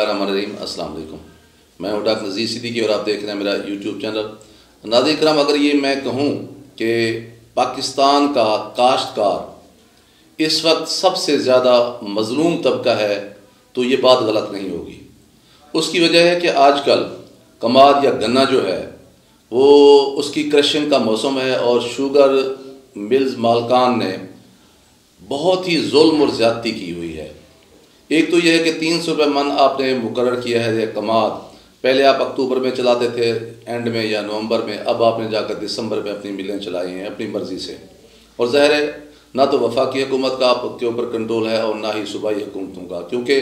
बिस्मिल्लाहिर्रहमानिर्रहीम। अस्सलाम वालेकुम। मैं हूँ डॉक्टर नज़ीर सिद्दीकी और आप देख रहे हैं मेरा यूट्यूब चैनल। नाज़रीन करम, अगर ये मैं कहूँ कि पाकिस्तान का काश्तकार इस वक्त सबसे ज़्यादा मज़लूम तबका है तो ये बात गलत नहीं होगी। उसकी वजह है कि आजकल कमाद या गन्ना जो है वो उसकी क्रशिंग का मौसम है और शुगर मिल्स मालकान ने बहुत ही जुल्म और ज़्यादती की हुई है। एक तो यह है कि 300 रुपये मन आपने मुकर्रर किया है कमाद। पहले आप अक्टूबर में चलाते थे एंड में या नवंबर में, अब आपने जाकर दिसंबर में अपनी मिलें चलाई हैं अपनी मर्ज़ी से। और ज़ाहिर है ना तो वफाकी हुकूमत का आपके ऊपर कंट्रोल है और ना ही सूबाई हुकूमतों का, क्योंकि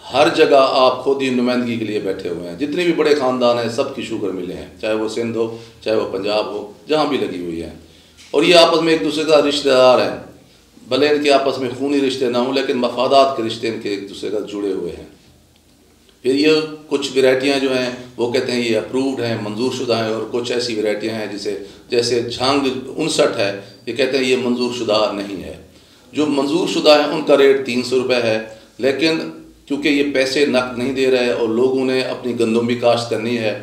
हर जगह आप खुद ही नुमाइंदगी के लिए बैठे हुए हैं। जितने भी बड़े ख़ानदान हैं सबकी शुगर मिले हैं, चाहे वो सिंध हो चाहे वो पंजाब हो, जहाँ भी लगी हुई है। और ये आपस में एक दूसरे का रिश्तेदार हैं, भले इनके आपस में खूनी रिश्ते ना हों लेकिन मफादात के रिश्ते इनके एक दूसरे का जुड़े हुए हैं। फिर ये कुछ वैरायटियाँ जो हैं वो कहते हैं ये अप्रूव्ड हैं, मंजूर शुदा हैं, और कुछ ऐसी वैरायटियाँ हैं जैसे झांग 59 है, ये कहते हैं ये मंजूर शुदा नहीं है। जो मंजूर शुदा है उनका रेट 300 रुपये है, लेकिन क्योंकि ये पैसे नकद नहीं दे रहे और लोगों ने अपनी गंदम भी काश्त करनी है,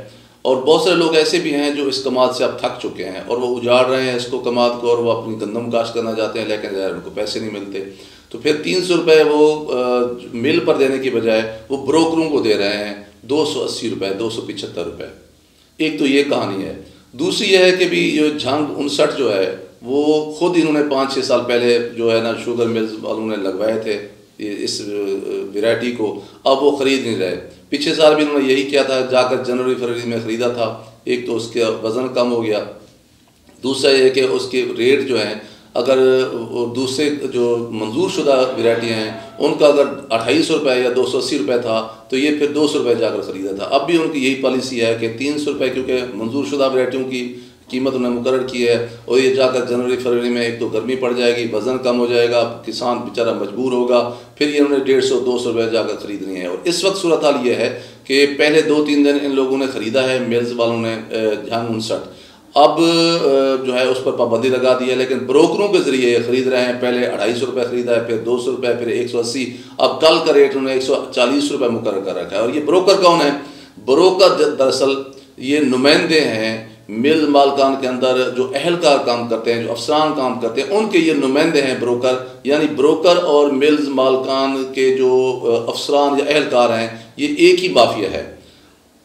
और बहुत सारे लोग ऐसे भी हैं जो इस कमाद से अब थक चुके हैं और वो उजाड़ रहे हैं इसको कमाद को, और वो अपनी गंदम काश्त करना चाहते हैं लेकिन यार उनको पैसे नहीं मिलते। तो फिर 300 रुपये वो मिल पर देने की बजाय वो ब्रोकरों को दे रहे हैं 280 रुपये, 275 रुपये। एक तो ये कहानी है। दूसरी यह है कि भी ये झांग 59 जो है वो खुद इन्होंने 5-6 साल पहले जो है ना शुगर मिल्स वालों ने लगवाए थे इस वैरायटी को, अब वो ख़रीद नहीं रहे। पिछले साल भी इन्होंने यही किया था, जाकर जनवरी फरवरी में ख़रीदा था। एक तो उसका वज़न कम हो गया, दूसरा ये कि उसके रेट जो हैं अगर दूसरे जो मंजूर शुदा वैरायटियाँ हैं उनका अगर 2800 रुपये या 280 रुपये था तो ये फिर 200 रुपये जाकर ख़रीदा था। अब भी उनकी यही पॉलिसी है कि 300 रुपये, क्योंकि मंजूर शुदा वैरायटियों की कीमत उन्होंने मुकर्रर की है, और ये जाकर जनवरी फरवरी में एक तो गर्मी पड़ जाएगी, वज़न कम हो जाएगा, किसान बेचारा मजबूर होगा, फिर ये उन्होंने 150-200 रुपये जाकर ख़रीदनी है। और इस वक्त सूरत हाल ये है कि पहले 2-3 दिन इन लोगों ने ख़रीदा है, मिल्स वालों ने झांग 59, अब जो है उस पर पाबंदी लगा दी है, लेकिन ब्रोकरों के ज़रिए ख़रीद रहे हैं। पहले 250 रुपये ख़रीदा है, फिर 200 रुपये, फिर 180, अब कल का रेट उन्होंने 140 रुपये मुकर्रर कर रखा है। और ये ब्रोकर कौन है? ब्रोकर दरअसल ये नुमाइंदे हैं मिल मालकान के अंदर, जो अहलकार काम करते हैं, जो अफसरान काम करते हैं, उनके ये नुमाइंदे हैं ब्रोकर। यानी ब्रोकर और मिल्स मालकान के जो अफसरान या अहलकार हैं ये एक ही माफिया है।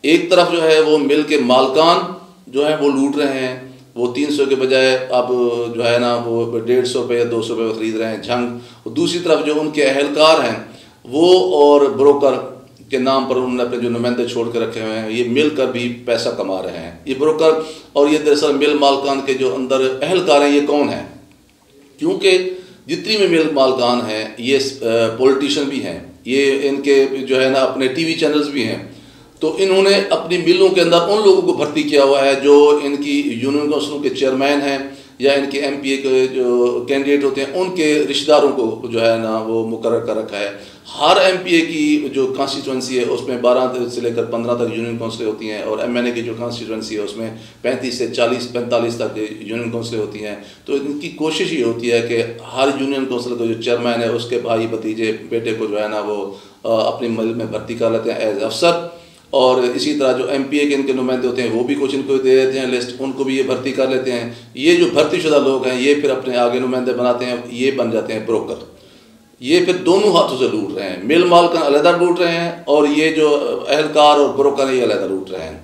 एक तरफ जो है वो मिल के मालकान जो है वो लूट रहे हैं, वो 300 के बजाय अब जो है ना वो 150 रुपये या 200 रुपये ख़रीद रहे हैं झंग। और दूसरी तरफ जो उनके अहलकार हैं वो और ब्रोकर के नाम पर उन्होंने अपने जो नुमाइंदे छोड़ के रखे हुए हैं, ये मिल कर भी पैसा कमा रहे हैं ये ब्रोकर। और ये दरअसल मिल मालकान के जो अंदर अहलकार हैं ये कौन है? क्योंकि जितनी भी मिल मालकान हैं ये पॉलिटिशियन भी हैं, ये इनके जो है ना अपने टीवी चैनल्स भी हैं। तो इन्होंने अपनी मिलों के अंदर उन लोगों को भर्ती किया हुआ है जो इनकी यूनियन काउंसिलों के चेयरमैन हैं या इनके MPA के जो कैंडिडेट होते हैं उनके रिश्तेदारों को जो है ना वो मुकर्रर कर रखा है। हर MPA की जो कॉन्स्टिट्यूंसी है उसमें 12 से लेकर 15 तक यूनियन काउंसिलें होती हैं, और MNA की जो कॉन्स्टिट्यूंसी है उसमें 35 से 40-45 तक यूनियन काउंसिलें होती हैं। तो इनकी कोशिश ये होती है कि हर यूनियन काउंसिल का जो चेयरमैन है उसके भाई भतीजे बेटे को जो है ना वो अपनी मिल में भर्ती कर लेते हैं एज अफसर। और इसी तरह जो MPA के इनके नुमाइंदे होते हैं वो भी कुछ इनको दे देते हैं लिस्ट, उनको भी ये भर्ती कर लेते हैं। ये जो भर्ती शुदा लोग हैं ये फिर अपने आगे नुमाइंदे बनाते हैं, ये बन जाते हैं ब्रोकर। ये फिर दोनों हाथों से लूट रहे हैं, मिल मालकान अलहदा लूट रहे हैं और ये जो अहलकार और ब्रोकर ये अलहदा लूट रहे हैं।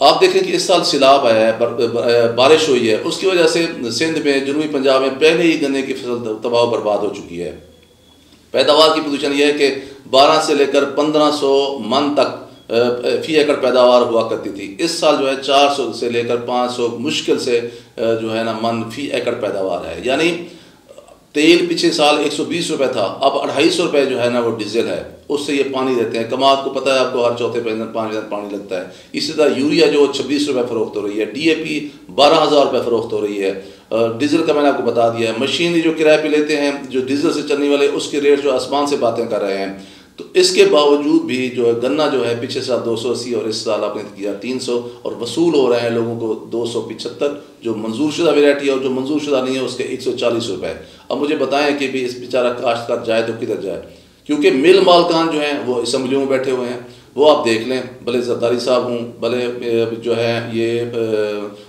आप देखें कि इस साल सैलाब आया है, बारिश हुई है, उसकी वजह से सिंध में, जनूबी पंजाब में पहले ही गन्ने की फसल तबाह बर्बाद हो चुकी है। पैदावार की पोजीशन यह है कि 12 से लेकर 1500 मन तक फी एकड़ पैदावार हुआ करती थी। इस साल जो है 400 से लेकर 500 मुश्किल से जो है ना मन फी एकड़ पैदावार है। यानी तेल पिछले साल 120 रुपये था, अब 250 रुपये जो है ना वो डीजल है, उससे ये पानी देते हैं। कमाद को पता है आपको हर चौथे दिन 5 दिन पानी लगता है। इसी तरह यूरिया जो 26 रुपये फ़रोख्त हो रही है, DAP 12,000 रुपये फ़रोख्त हो रही है। डीजल का मैंने आपको बता दिया है। मशीनरी जो किराए पे लेते हैं जो डीजल से चलने वाले, उसके रेट जो आसमान से बातें कर रहे हैं। तो इसके बावजूद भी जो है गन्ना जो है पिछले साल 280 और इस साल आपने किया 300, और वसूल हो रहे हैं लोगों को 275 जो मंजूर शुदा वैरायटी है, और जो मंजूर शुदा नहीं है उसके 140 रुपये। अब मुझे बताएं कि भी इस बेचारा काश्तकार जाए तो किधर जाए, क्योंकि मिल मालकान जो हैं वो असम्बलियों में बैठे हुए हैं। वो आप देख लें, भले जरदारी साहब हों, भले जो है ये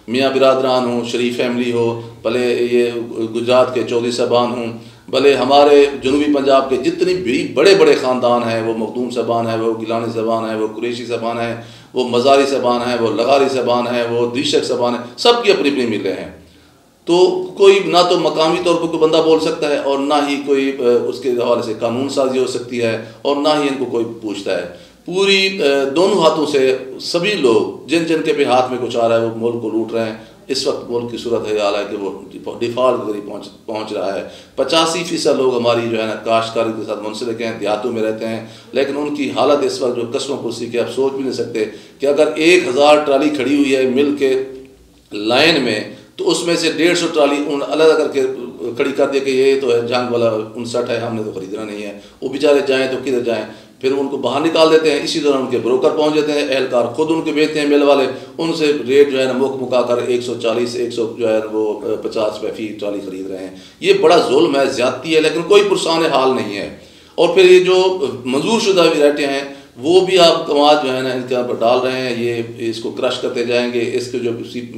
मियाँ बिरादरान हों, शरीफ फैमिली हो, भले ये गुजरात के चौधरी साहबान हों, भले हमारे जनूबी पंजाब के जितनी भी बड़े बड़े ख़ानदान हैं, वो मखदूम साहबान है, वो गिलानी साहबान है, वो कुरैशी साहबान है, वो मज़ारी साहबान है, वो लगारी साहबान है, वो दीशक साहबान है, सबकी अपनी अपनी मिलें हैं। तो कोई ना तो मकामी तौर पर कोई बंदा बोल सकता है और ना ही कोई उसके हवाले से कानून साजी हो सकती है और ना ही इनको कोई पूछता है। पूरी दोनों हाथों से सभी लोग जिन जिन के भी हाथ में कुछ आ रहा है वो मुल्क को लूट रहे हैं। इस वक्त मुल्क की सूरत हाल है कि वो डिफॉल्ट के करीब पहुँच रहा है। 85% लोग हमारी जो है ना काश्तकारी के साथ मुंसलिक हैं, देहातों में रहते हैं, लेकिन उनकी हालत इस वक्त जो कस्मों पुरसी की आप सोच भी नहीं सकते कि अगर 1000 ट्राली खड़ी हुई है मिल के लाइन में तो उसमें से 150 ट्राली उन अलग करके खड़ी कर दे कि ये तो है जंग वाला 59 है, हमने तो ख़रीदना नहीं है। वो बेचारे जाएँ तो किधर जाएँ, फिर उनको बाहर निकाल देते हैं। इसी दौरान उनके ब्रोकर पहुंच जाते हैं, एहलकार खुद उनके बेचते हैं मिल वाले, उनसे रेट जो है ना मुका कर 140 100 जो है वो 50 रुपये फी ट्राली खरीद रहे हैं। ये बड़ा जुल्म है, ज़्यादती है, लेकिन कोई पुरसान हाल नहीं है। और फिर ये जो मंजूर शुदा वैरायटियाँ हैं वो भी आप कमाद जो है ना इनके ऊपर डाल रहे हैं, ये इसको क्रश करते जाएंगे। इसके जो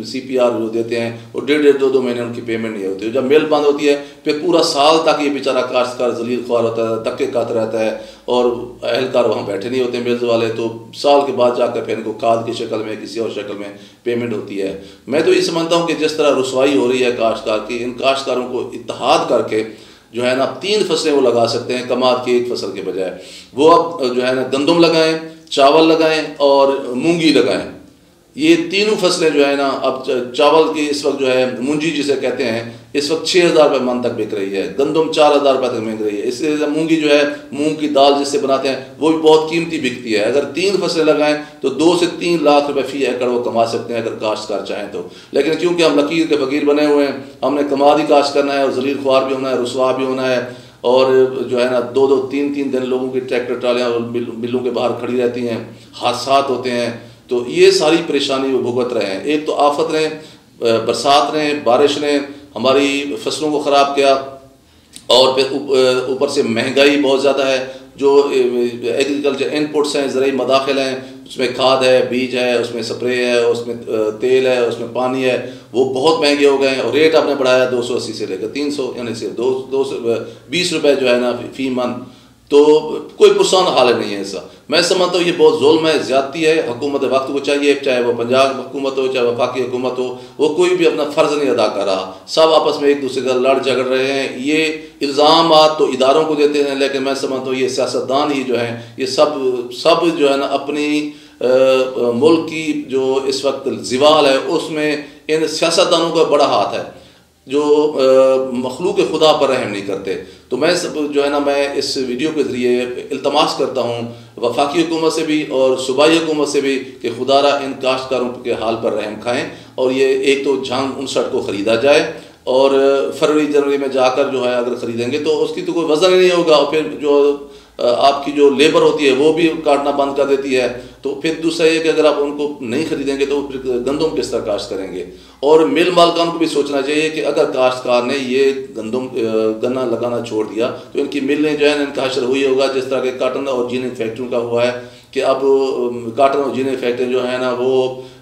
CPR जो देते हैं वो 1.5 2 महीने उनकी पेमेंट नहीं होती। जब मिल बंद होती है फिर पूरा साल तक ये बेचारा काश्तकार जलील ख्वार होता है, धक्के खाते रहता है और एहलकार वहाँ बैठे नहीं होते मिल्स वाले, तो साल के बाद जाकर फिर इनको खाद की शक्ल में किसी और शक्ल में पेमेंट होती है। मैं तो ये समझता हूँ कि जिस तरह रुसवाई हो रही है काश्तकार की, इन काश्तकारों को इत्तेहाद करके जो है ना 3 फसलें वो लगा सकते हैं कमाद की एक फसल के बजाय। वो अब जो है ना गंदम लगाएं, चावल लगाएं और मूंगी लगाएं। ये तीनों फसलें जो है ना, अब चावल की इस वक्त जो है मूंजी जिसे कहते हैं इस वक्त 6000 रुपये मन तक बिक रही है, गंदम 4000 रुपये तक बिक रही है। इससे मूंगी जो है मूंग की दाल जिससे बनाते हैं वो भी बहुत कीमती बिकती है। अगर 3 फसलें लगाएं तो 2 से 3 लाख रुपए फी एकड़ वो कमा सकते हैं अगर काश्तकार चाहें तो। लेकिन क्योंकि हम लकीर के फकीर बने हुए हैं, हमने कमाद ही काश्त करना है और जलील ख्वार भी होना है, रुसवा भी होना है, और जो है ना 2-2 3-3 दिन लोगों की ट्रैक्टर ट्रालियाँ मिलों के बाहर खड़ी रहती हैं, हादसात होते हैं। तो ये सारी परेशानी वो भुगत रहे हैं। एक तो आफत ने, बरसात ने, बारिश ने हमारी फसलों को ख़राब किया, और फिर ऊपर से महंगाई बहुत ज़्यादा है। जो एग्रीकल्चर इनपुट्स हैं, ज़रूरी मदाखिल हैं, उसमें खाद है, बीज है, उसमें स्प्रे है, उसमें तेल है, उसमें पानी है, वो बहुत महंगे हो गए हैं। और रेट आपने बढ़ाया 280 से लेकर 300, यानी सिर्फ 220 रुपये जो है ना फी मन। तो कोई पुरसान हाल नहीं है ऐसा। मैं समझता हूँ ये बहुत जुल्म है, ज़्यादती है। हुकूमत वक्त को चाहिए, चाहे वो पंजाब हुकूमत हो चाहे वफाकी हुकूमत हो, वो कोई भी अपना फ़र्ज़ नहीं अदा कर रहा। सब आपस में एक दूसरे का लड़ झगड़ रहे हैं। ये इल्ज़ाम तो इदारों को देते हैं, लेकिन मैं समझता हूँ ये सियासतदान ही जो हैं ये सब जो है ना अपनी मुल्क की जो इस वक्त ज़िवाल है उसमें इन सियासतदानों का बड़ा हाथ है जो मखलूक खुदा पर रहम नहीं करते। तो मैं जो है ना मैं इस वीडियो के ज़रिए इल्तमास करता हूँ वफाकी हुकूमत से भी और सूबाई हुकूमत से भी कि खुदारा इन काश्तकारों के हाल पर रहम खाएँ। और ये एक तो झांग 59 को ख़रीदा जाए, और फरवरी जनवरी में जाकर जो है अगर ख़रीदेंगे तो उसकी तो कोई वज़न ही नहीं होगा, और फिर जो आपकी जो लेबर होती है वो भी काटना बंद कर देती है। तो फिर दूसरा ये कि अगर आप उनको नहीं खरीदेंगे तो फिर गंदम किस तरह काश्त करेंगे। और मिल मालकान को भी सोचना चाहिए कि अगर काश्तकार ने ये गन्ना लगाना छोड़ दिया तो इनकी मिलें जो है इनका हशर हुई होगा, जिस तरह के काटन और जीनिंग फैक्ट्रियों का हुआ है कि अब काटन और जीनिंग फैक्ट्री जो है ना वो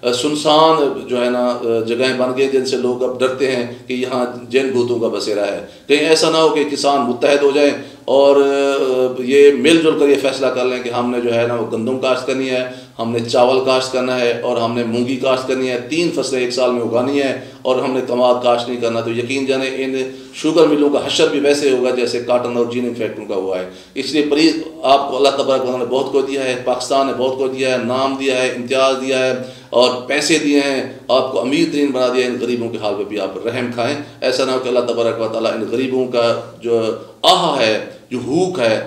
सुनसान जो है ना जगहें बन गई जिनसे लोग अब डरते हैं कि यहाँ जैन भूतों का बसेरा है। कहीं ऐसा ना हो कि किसान मुत्तहद हो जाएं और ये मिलजुल कर ये फैसला कर लें कि हमने जो है ना वो गंदम काश्त करनी है, हमने चावल काश्त करना है और हमने मूंगी काश्त करनी है, 3 फसलें एक साल में उगानी है और हमने कमाद काश्त नहीं करना। तो यकीन जाने इन शुगर मिलों का हशर भी वैसे होगा जैसे काटन और जीनिंग फैक्ट्रियों का हुआ है। इसलिए प्लीज़ आपको अल्लाह तबारक व तआला ने बहुत कुछ दिया है, पाकिस्तान ने बहुत कुछ दिया है, नाम दिया है, इम्तियाज़ दिया है और पैसे दिए हैं, आपको अमीर तरीन बना दिया। इन गरीबों के हाल पर भी आप रहम खाएँ। ऐसा ना हो कि अल्लाह तबारक व तआला इन गरीबों का जो आह है, जो भूख है,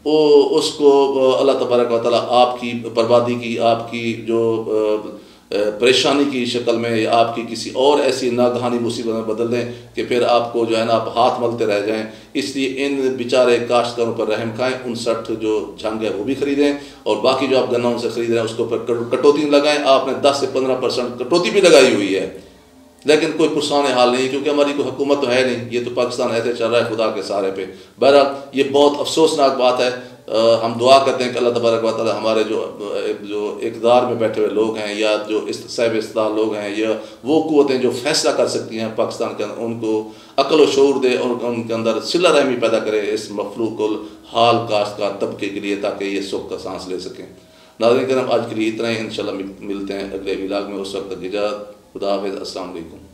वो उसको अल्लाह तबारक व तआला आपकी बर्बादी की, आपकी जो परेशानी की शक्ल में या आपकी किसी और ऐसी नागहानी मुसीबत में बदल दें कि फिर आपको जो है ना आप हाथ मलते रह जाएं। इसलिए इन बेचारे काश्तकारों पर रहम खाएं। 59 जो झंग है वो भी खरीदें और बाकी जो आप गन्ना उनसे खरीद रहे हैं उसके ऊपर कटौती लगाएं। आपने 10 से 15% कटौती भी लगाई हुई है, लेकिन कोई पुरसान हाल नहीं, क्योंकि हमारी कोई हुकूमत तो है नहीं। ये तो पाकिस्तान ऐसे चल रहा है खुदा के सहारे पे। बहरहाल ये बहुत अफसोसनाक बात है। हम दुआ करते हैं कि अल्लाह तबारक व तआला हमारे जो इक़्तिदार में बैठे हुए लोग हैं या जो साहिब इस्तेदार लोग हैं या वो क़ुव्वतें जो फ़ैसला कर सकती हैं पाकिस्तान के अंदर, उनको अक्ल व शऊर दे और उनके अंदर सिला रहमी पैदा करे इस मफलूकुल हाल काश्तकार तबके के लिए, ताकि ये सुख का सांस ले सकें। नाज़रीन करम, आज के लिए इतना ही। इंशाअल्लाह मिलते हैं अगले व्लॉग में। उस वक्त तक इजाज़त। खुदा हाफ़िज़। अस्सलाम वालेकुम।